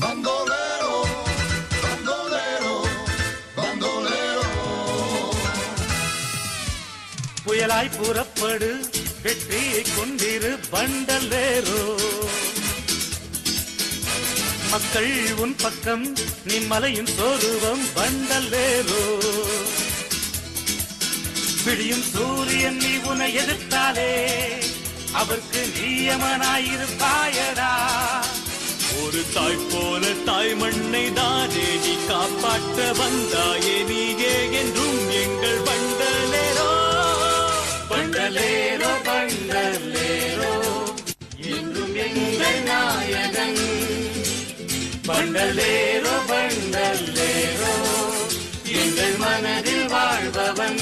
Bandolero, bandolero, bandolero. புயலாய் புறப்படு வெற்றியை கொண்டிரு பண்டலேரோ. மக்கள் உன் பக்கம் நீ மலையின் சோருவம் பண்டலேரோ. விடியும் சூரியன் நீ உன்னை எதிர்த்தாலே அவருக்கு நியமனாயிருப்பாயடா. ஒரு தாய் போல தாய் மண்ணை தானே நீ காப்பாற்ற வந்தாயே, நீயே என்றும் எங்கள் பண்டலேரோ. பண்டலேரோ பண்டலேரோ என்றும் எங்கள் நாயகன். பண்டலேரோ பண்டலேரோ எங்கள் மனதில் வாழ்பவன்.